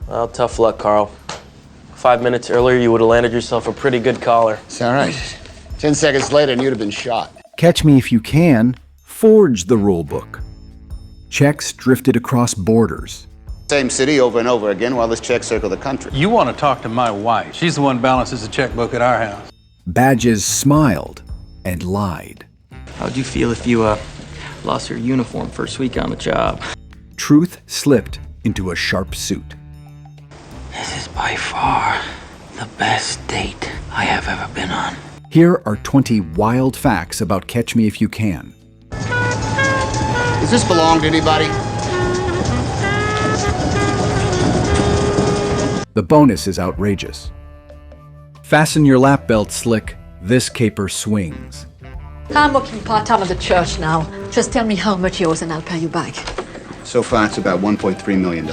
Well, tough luck, Carl. 5 minutes earlier, you would have landed yourself a pretty good collar. It's all right. 10 seconds later, and you'd have been shot. Catch Me If You Can forged the rule book. Checks drifted across borders. Same city over and over again while this check circled the country. You want to talk to my wife. She's the one who balances the checkbook at our house. Badges smiled and lied. How'd you feel if you lost your uniform first week on the job? Truth slipped into a sharp suit. This is by far the best date I have ever been on. Here are 20 wild facts about Catch Me If You Can. Does this belong to anybody? The bonus is outrageous. Fasten your lap belt, Slick. This caper swings. I'm working part-time at the church now. Just tell me how much yours and I'll pay you back. So far, it's about $1.3 million.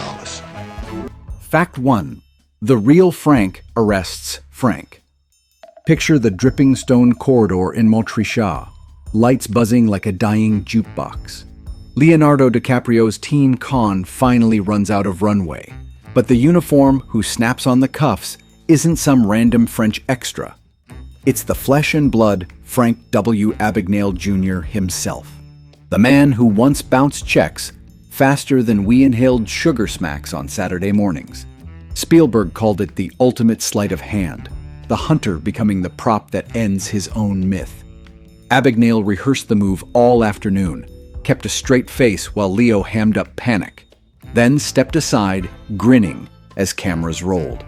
Fact 1. The real Frank arrests Frank. Picture the dripping stone corridor in Montréal, lights buzzing like a dying jukebox. Leonardo DiCaprio's teen con finally runs out of runway, but the uniform who snaps on the cuffs isn't some random French extra. It's the flesh and blood Frank W. Abagnale Jr. himself. The man who once bounced checks faster than we inhaled sugar smacks on Saturday mornings. Spielberg called it the ultimate sleight of hand, the hunter becoming the prop that ends his own myth. Abagnale rehearsed the move all afternoon, kept a straight face while Leo hammed up panic, then stepped aside, grinning as cameras rolled.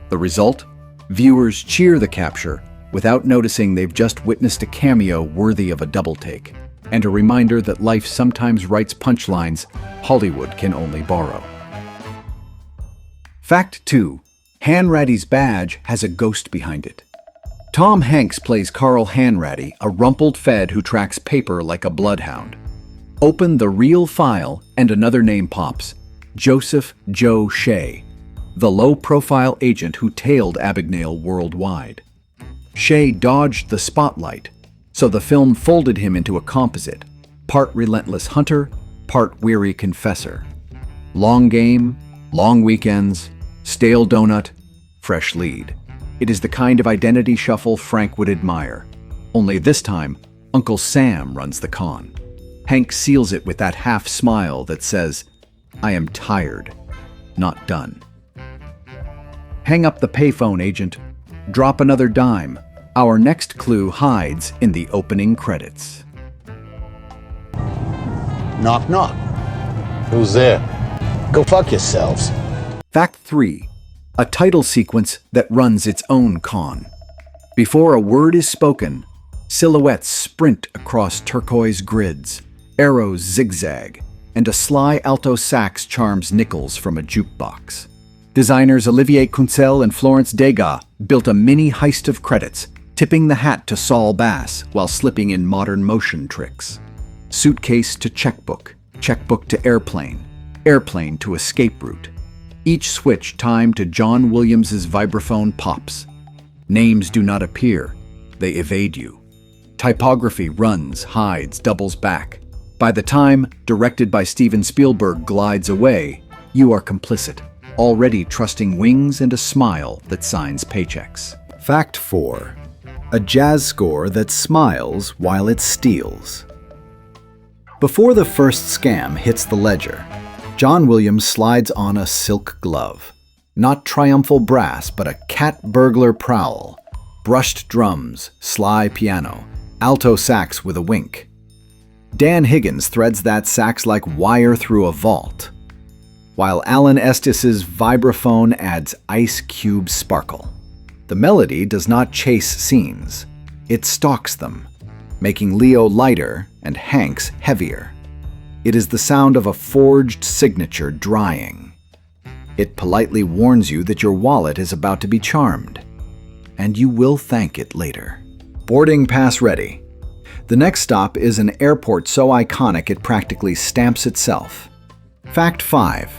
The result? Viewers cheer the capture without noticing they've just witnessed a cameo worthy of a double take, and a reminder that life sometimes writes punchlines Hollywood can only borrow. Fact 2. Hanratty's badge has a ghost behind it. Tom Hanks plays Carl Hanratty, a rumpled Fed who tracks paper like a bloodhound. Open the real file and another name pops: Joseph Joe Shea, the low-profile agent who tailed Abagnale worldwide. Shea dodged the spotlight, so the film folded him into a composite, part relentless hunter, part weary confessor. Long game, long weekends, stale donut, fresh lead. It is the kind of identity shuffle Frank would admire. Only this time, Uncle Sam runs the con. Hank seals it with that half smile that says, "I am tired, not done." Hang up the payphone, agent. Drop another dime. Our next clue hides in the opening credits. Knock, knock. Who's there? Go fuck yourselves. Fact 3. A title sequence that runs its own con. Before a word is spoken, silhouettes sprint across turquoise grids, arrows zigzag, and a sly alto sax charms nickels from a jukebox. Designers Olivier Kuncel and Florence Degas built a mini heist of credits, tipping the hat to Saul Bass while slipping in modern motion tricks. Suitcase to checkbook, checkbook to airplane, airplane to escape route. Each switch timed to John Williams's vibraphone pops. Names do not appear, they evade you. Typography runs, hides, doubles back. By the time Directed by Steven Spielberg glides away, you are complicit, already trusting wings and a smile that signs paychecks. Fact 4. A jazz score that smiles while it steals. Before the first scam hits the ledger, John Williams slides on a silk glove. Not triumphal brass, but a cat burglar prowl. Brushed drums, sly piano, alto sax with a wink. Dan Higgins threads that sax like wire through a vault, while Alan Estes' vibraphone adds ice cube sparkle. The melody does not chase scenes, it stalks them, making Leo lighter and Hanks heavier. It is the sound of a forged signature drying. It politely warns you that your wallet is about to be charmed, and you will thank it later. Boarding pass ready. The next stop is an airport so iconic it practically stamps itself. Fact 5.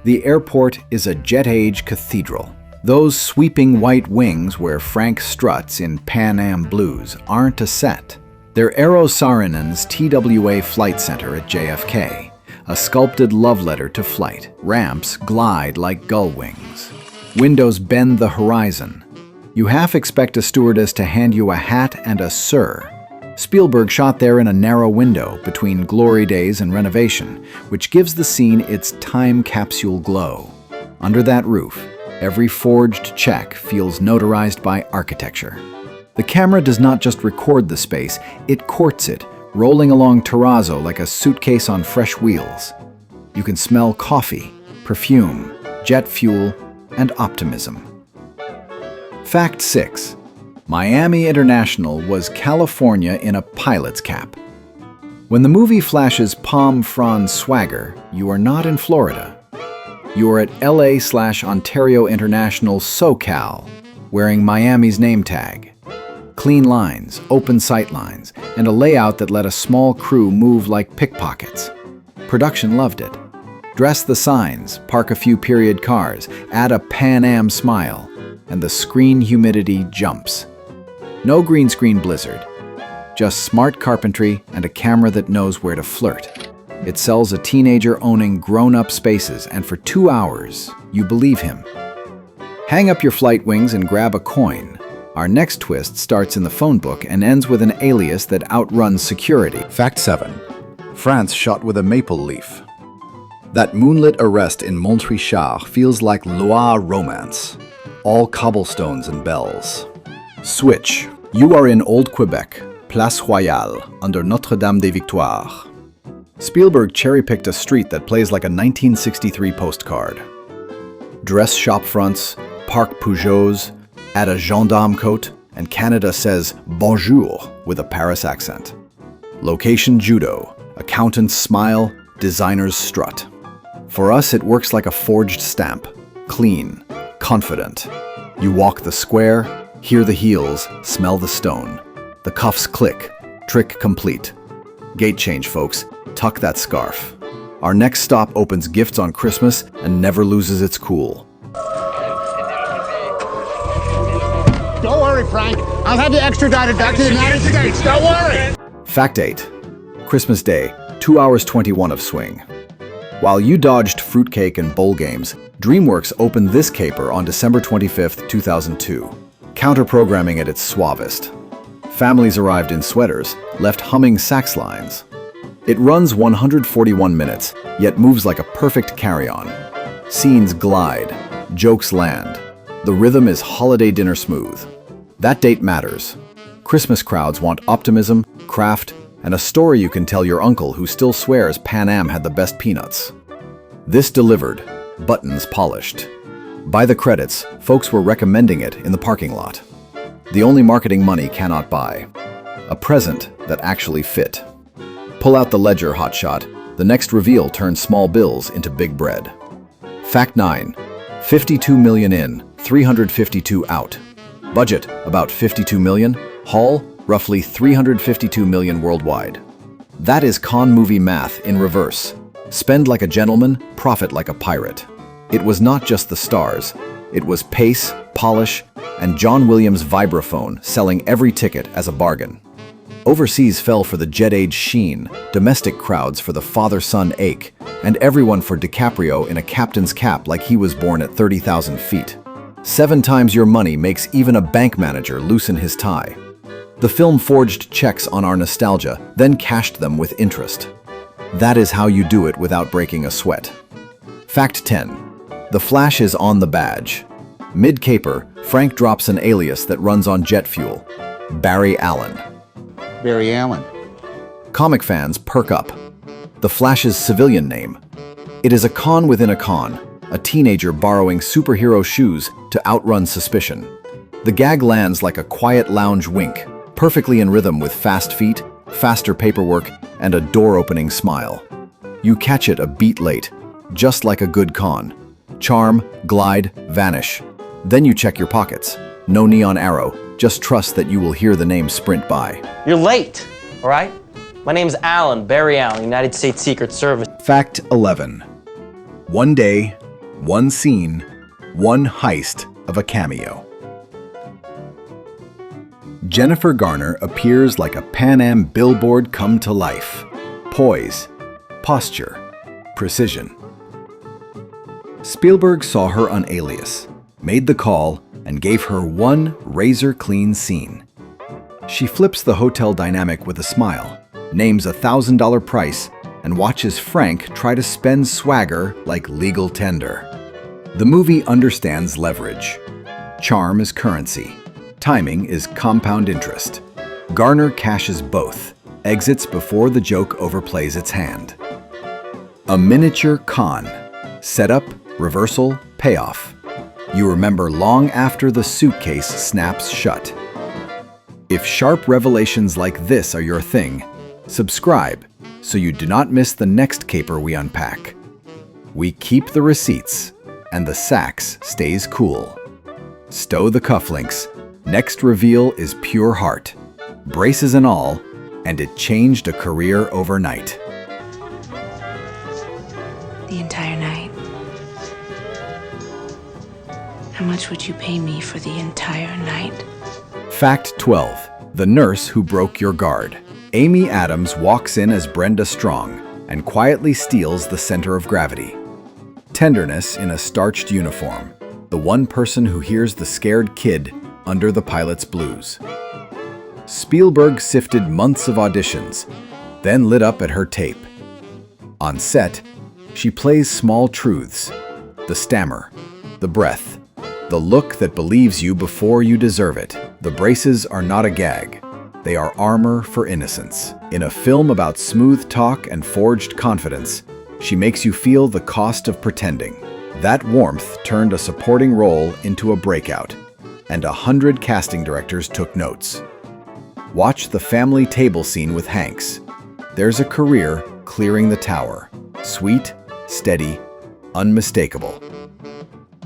The airport is a jet-age cathedral. Those sweeping white wings where Frank struts in Pan Am Blues aren't a set. They're Aero Saarinen's TWA Flight Center at JFK, a sculpted love letter to flight. Ramps glide like gull wings. Windows bend the horizon. You half expect a stewardess to hand you a hat and a "Sir." Spielberg shot there in a narrow window between glory days and renovation, which gives the scene its time capsule glow. Under that roof, every forged check feels notarized by architecture. The camera does not just record the space, it courts it, rolling along terrazzo like a suitcase on fresh wheels. You can smell coffee, perfume, jet fuel, and optimism. Fact 6. Miami International was California in a pilot's cap. When the movie flashes palm frond swagger, you are not in Florida. You are at LA/Ontario International SoCal, wearing Miami's name tag. Clean lines, open sight lines, and a layout that let a small crew move like pickpockets. Production loved it. Dress the signs, park a few period cars, add a Pan Am smile, and the screen humidity jumps. No green screen blizzard, just smart carpentry and a camera that knows where to flirt. It sells a teenager owning grown-up spaces, and for 2 hours, you believe him. Hang up your flight wings and grab a coin. Our next twist starts in the phone book and ends with an alias that outruns security. Fact 7. France shot with a maple leaf. That moonlit arrest in Montrichard feels like Loire romance. All cobblestones and bells. Switch. You are in Old Quebec, Place Royale, under Notre-Dame-des-Victoires. Spielberg cherry-picked a street that plays like a 1963 postcard. Dress shop fronts, park Peugeots, add a gendarme coat, and Canada says bonjour with a Paris accent. Location judo, accountant's smile, designer's strut. For us, it works like a forged stamp. Clean, confident. You walk the square, hear the heels, smell the stone. The cuffs click, trick complete. Gate change, folks. Tuck that scarf. Our next stop opens gifts on Christmas and never loses its cool. Don't worry, Frank. I'll have you extradited back to the United States. Don't worry. Fact 8. Christmas Day, 2 hours 21 of swing. While you dodged fruitcake and bowl games, DreamWorks opened this caper on December 25, 2002, counter-programming at its suavest. Families arrived in sweaters, left humming sax lines. It runs 141 minutes, yet moves like a perfect carry-on. Scenes glide, jokes land. The rhythm is holiday dinner smooth. That date matters. Christmas crowds want optimism, craft, and a story you can tell your uncle who still swears Pan Am had the best peanuts. This delivered, buttons polished. By the credits, folks were recommending it in the parking lot. The only marketing money cannot buy. A present that actually fit. Pull out the ledger, hotshot. The next reveal turns small bills into big bread. Fact 9. 52 million in, 352 out. Budget, about 52 million. Haul, roughly 352 million worldwide. That is con movie math in reverse. Spend like a gentleman, profit like a pirate. It was not just the stars. It was pace, polish, and John Williams' vibraphone selling every ticket as a bargain. Overseas fell for the jet-age sheen, domestic crowds for the father-son ache, and everyone for DiCaprio in a captain's cap like he was born at 30,000 feet. 7 times your money makes even a bank manager loosen his tie. The film forged checks on our nostalgia, then cashed them with interest. That is how you do it without breaking a sweat. Fact 10. The flash is on the badge. Mid-caper, Frank drops an alias that runs on jet fuel. Barry Allen. Barry Allen. Comic fans perk up. The Flash's civilian name. It is a con within a con, a teenager borrowing superhero shoes to outrun suspicion. The gag lands like a quiet lounge wink, perfectly in rhythm with fast feet, faster paperwork, and a door-opening smile. You catch it a beat late, just like a good con. Charm, glide, vanish. Then you check your pockets. No neon arrow, just trust that you will hear the name sprint by. You're late, all right? My name's Allen, Barry Allen, United States Secret Service. Fact 11. One day, one scene, one heist of a cameo. Jennifer Garner appears like a Pan Am billboard come to life. Poise, posture, precision. Spielberg saw her on Alias, made the call, and gave her one razor-clean scene. She flips the hotel dynamic with a smile, names a $1,000 price, and watches Frank try to spend swagger like legal tender. The movie understands leverage. Charm is currency. Timing is compound interest. Garner cashes both, exits before the joke overplays its hand. A miniature con. Setup, reversal, payoff. You remember long after the suitcase snaps shut. If sharp revelations like this are your thing, subscribe so you do not miss the next caper we unpack. We keep the receipts, and the sax stays cool. Stow the cufflinks. Next reveal is pure heart. Braces and all, and it changed a career overnight. The entire night. How much would you pay me for the entire night? Fact 12. The nurse who broke your guard. Amy Adams walks in as Brenda Strong and quietly steals the center of gravity. Tenderness in a starched uniform. The one person who hears the scared kid under the pilot's blues. Spielberg sifted months of auditions, then lit up at her tape. On set, she plays small truths. The stammer, the breath, the look that believes you before you deserve it. The braces are not a gag. They are armor for innocence. In a film about smooth talk and forged confidence, she makes you feel the cost of pretending. That warmth turned a supporting role into a breakout, and 100 casting directors took notes. Watch the family table scene with Hanks. There's a career clearing the tower. Sweet, steady, unmistakable.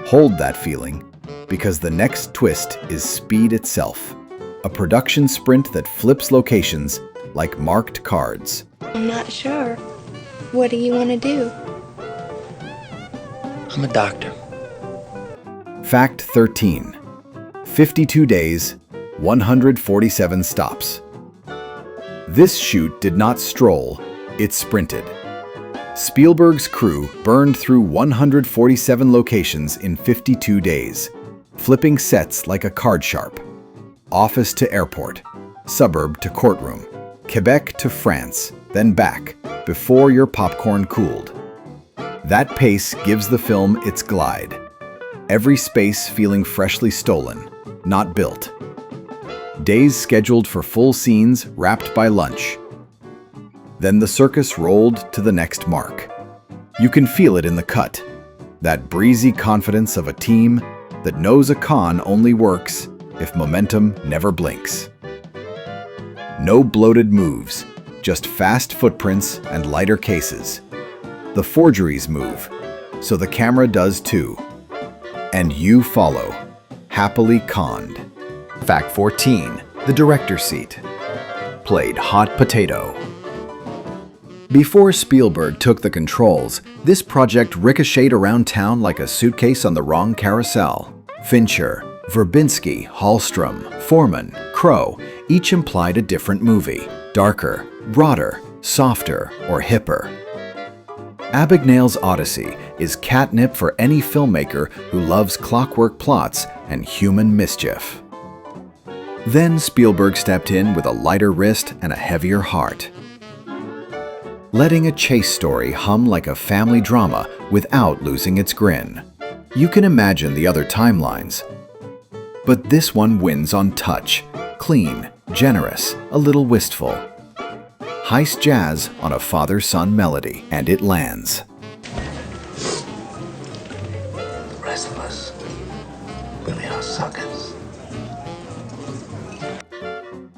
Hold that feeling, because the next twist is speed itself. A production sprint that flips locations like marked cards. I'm not sure. What do you want to do? I'm a doctor. Fact 13. 52 days, 147 stops. This shoot did not stroll, it sprinted. Spielberg's crew burned through 147 locations in 52 days, flipping sets like a card sharp. Office to airport, suburb to courtroom, Quebec to France, then back, before your popcorn cooled. That pace gives the film its glide. Every space feeling freshly stolen, not built. Days scheduled for full scenes wrapped by lunch. Then the circus rolled to the next mark. You can feel it in the cut. That breezy confidence of a team that knows a con only works if momentum never blinks. No bloated moves, just fast footprints and lighter cases. The forgeries move, so the camera does too. And you follow, happily conned. Fact 14. The director's seat. Played hot potato. Before Spielberg took the controls, this project ricocheted around town like a suitcase on the wrong carousel. Fincher, Verbinski, Hallstrom, Foreman, Crow, each implied a different movie. Darker, broader, softer, or hipper. Abagnale's Odyssey is catnip for any filmmaker who loves clockwork plots and human mischief. Then Spielberg stepped in with a lighter wrist and a heavier heart. Letting a chase story hum like a family drama without losing its grin. You can imagine the other timelines. But this one wins on touch, clean, generous, a little wistful. Heist jazz on a father-son melody, and it lands. The rest of us, we are suckers.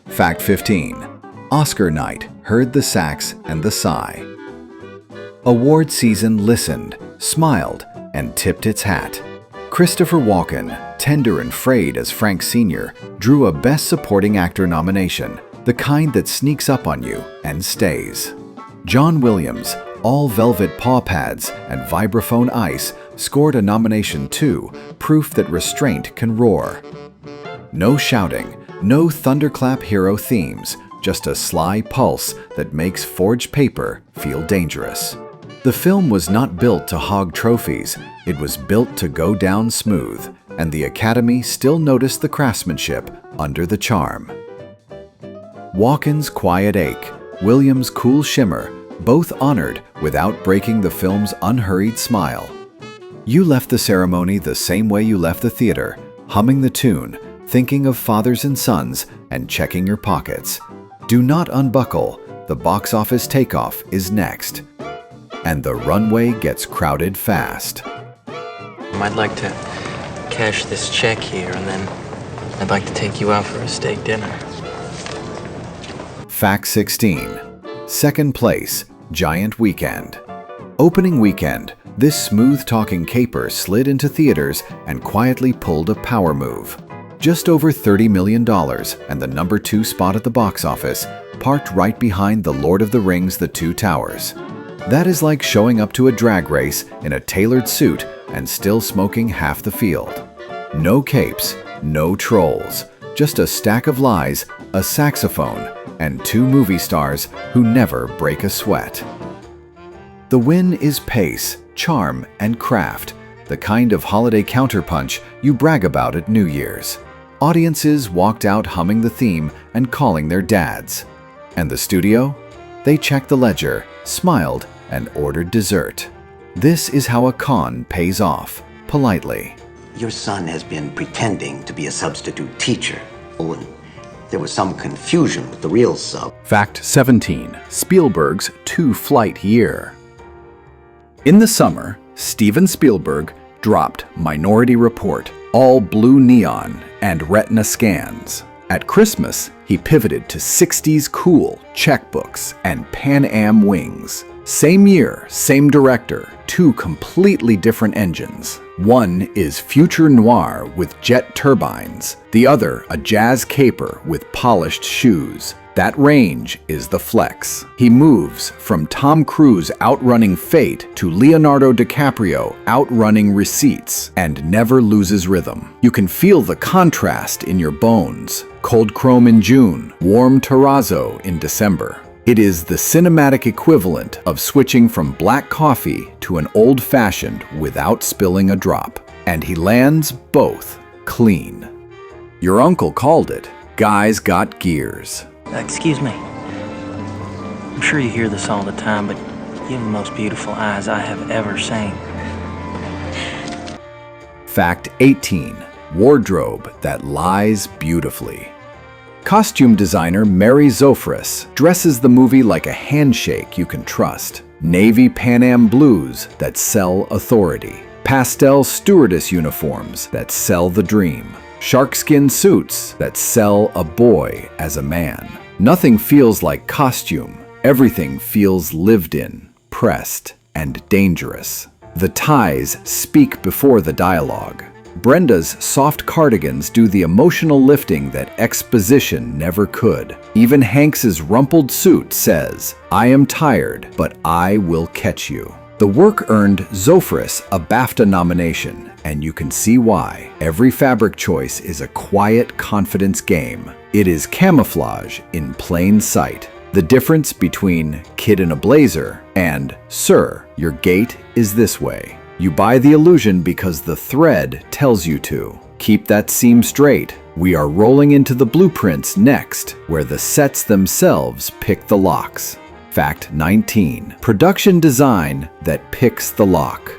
Fact 15. Oscar night heard the sax and the sigh. Award season listened, smiled, and tipped its hat. Christopher Walken, tender and frayed as Frank Sr., drew a Best Supporting Actor nomination, the kind that sneaks up on you and stays. John Williams, all velvet paw pads and vibraphone ice, scored a nomination too, proof that restraint can roar. No shouting, no thunderclap hero themes, just a sly pulse that makes forged paper feel dangerous. The The film was not built to hog trophies, it was built to go down smooth, and the Academy still noticed the craftsmanship under the charm. Walken's quiet ache, Williams' cool shimmer, both honored without breaking the film's unhurried smile. You left the ceremony the same way you left the theater, humming the tune, thinking of fathers and sons, and checking your pockets. Do not unbuckle, the box office takeoff is next. And the runway gets crowded fast. I'd like to cash this check here, and then I'd like to take you out for a steak dinner. Fact 16. Second place, Giant Weekend. Opening weekend, this smooth-talking caper slid into theaters and quietly pulled a power move. Just over $30 million and the number 2 spot at the box office, parked right behind The Lord of the Rings: The Two Towers. That is like showing up to a drag race in a tailored suit and still smoking half the field. No capes, no trolls, just a stack of lies, a saxophone, and 2 movie stars who never break a sweat. The win is pace, charm, and craft, the kind of holiday counterpunch you brag about at New Year's. Audiences walked out humming the theme and calling their dads. And the studio? They checked the ledger, smiled, and ordered dessert. This is how a con pays off, politely. Your son has been pretending to be a substitute teacher. Oh, and there was some confusion with the real sub. Fact 17. Spielberg's 2-flight year. In the summer, Steven Spielberg dropped Minority Report, all blue neon, and retina scans. At Christmas, he pivoted to 60s cool checkbooks and Pan Am wings. Same year, same director, 2 completely different engines. One is future noir with jet turbines, the other a jazz caper with polished shoes. That range is the flex. He moves from Tom Cruise outrunning fate to Leonardo DiCaprio outrunning receipts and never loses rhythm. You can feel the contrast in your bones. Cold chrome in June, warm terrazzo in December. It is the cinematic equivalent of switching from black coffee to an old-fashioned without spilling a drop. And he lands both clean. Your uncle called it, Guys Got Gears. Excuse me. I'm sure you hear this all the time, but you have the most beautiful eyes I have ever seen. Fact 18. Wardrobe that lies beautifully. Costume designer Mary Zofris dresses the movie like a handshake you can trust. Navy Pan Am blues that sell authority. Pastel stewardess uniforms that sell the dream. Sharkskin suits that sell a boy as a man. Nothing feels like costume. Everything feels lived in, pressed, and dangerous. The ties speak before the dialogue. Brenda's soft cardigans do the emotional lifting that exposition never could. Even Hanks's rumpled suit says, "I am tired, but I will catch you." The work earned Zofris a BAFTA nomination, and you can see why. Every fabric choice is a quiet confidence game. It is camouflage in plain sight. The difference between kid in a blazer and sir, your gait is this way. You buy the illusion because the thread tells you to. Keep that seam straight. We are rolling into the blueprints next, where the sets themselves pick the locks. Fact 19. Production design that picks the lock.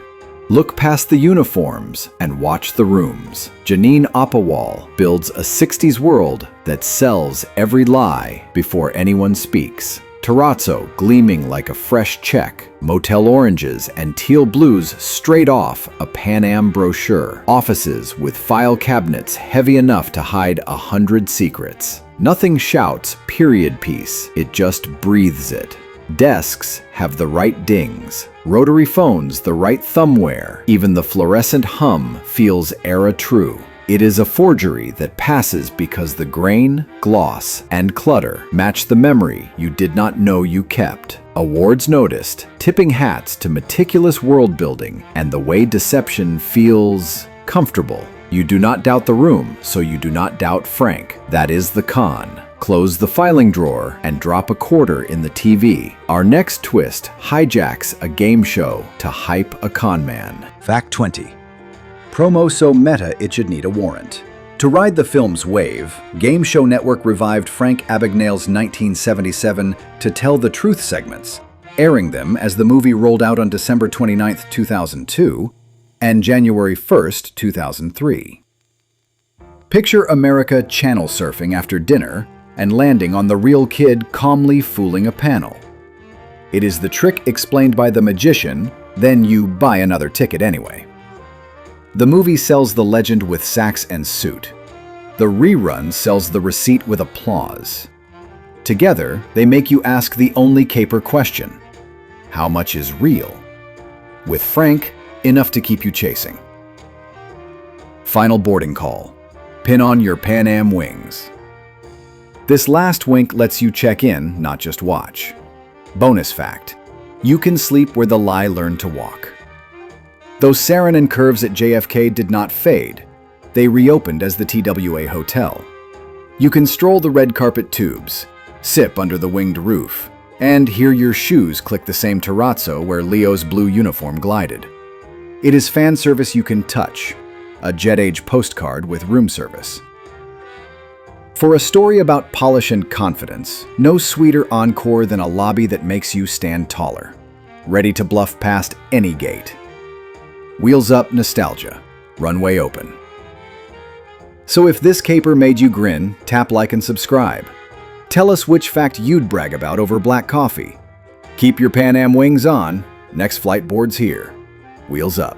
Look past the uniforms and watch the rooms. Janine Oppawal builds a 60s world that sells every lie before anyone speaks. Terrazzo gleaming like a fresh check. Motel oranges and teal blues straight off a Pan Am brochure. Offices with file cabinets heavy enough to hide 100 secrets. Nothing shouts period piece, it just breathes it. Desks have the right dings. Rotary phones the right thumbwear. Even the fluorescent hum feels era true. It is a forgery that passes because the grain, gloss, and clutter match the memory you did not know you kept. Awards noticed, tipping hats to meticulous world building and the way deception feels comfortable. You do not doubt the room, so you do not doubt Frank. That is the con. Close the filing drawer and drop a quarter in the TV. Our next twist hijacks a game show to hype a con man. Fact 20. Promo so meta it should need a warrant. To ride the film's wave, Game Show Network revived Frank Abagnale's 1977 To Tell the Truth segments, airing them as the movie rolled out on December 29, 2002 and January 1, 2003. Picture America channel surfing after dinner and landing on the real kid calmly fooling a panel. It is the trick explained by the magician, then you buy another ticket anyway. The movie sells the legend with sacks and suit. The rerun sells the receipt with applause. Together, they make you ask the only caper question: how much is real? With Frank, enough to keep you chasing. Final boarding call. Pin on your Pan Am wings. This last wink lets you check in, not just watch. Bonus fact: you can sleep where the lie learned to walk. Those sarin and curves at JFK did not fade. They reopened as the TWA Hotel. You can stroll the red carpet tubes, sip under the winged roof, and hear your shoes click the same terrazzo where Leo's blue uniform glided. It is fan service you can touch, a jet-age postcard with room service. For a story about polish and confidence, no sweeter encore than a lobby that makes you stand taller, ready to bluff past any gate. Wheels up nostalgia, runway open. So if this caper made you grin, tap like and subscribe. Tell us which fact you'd brag about over black coffee. Keep your Pan Am wings on, next flight board's here. Wheels up.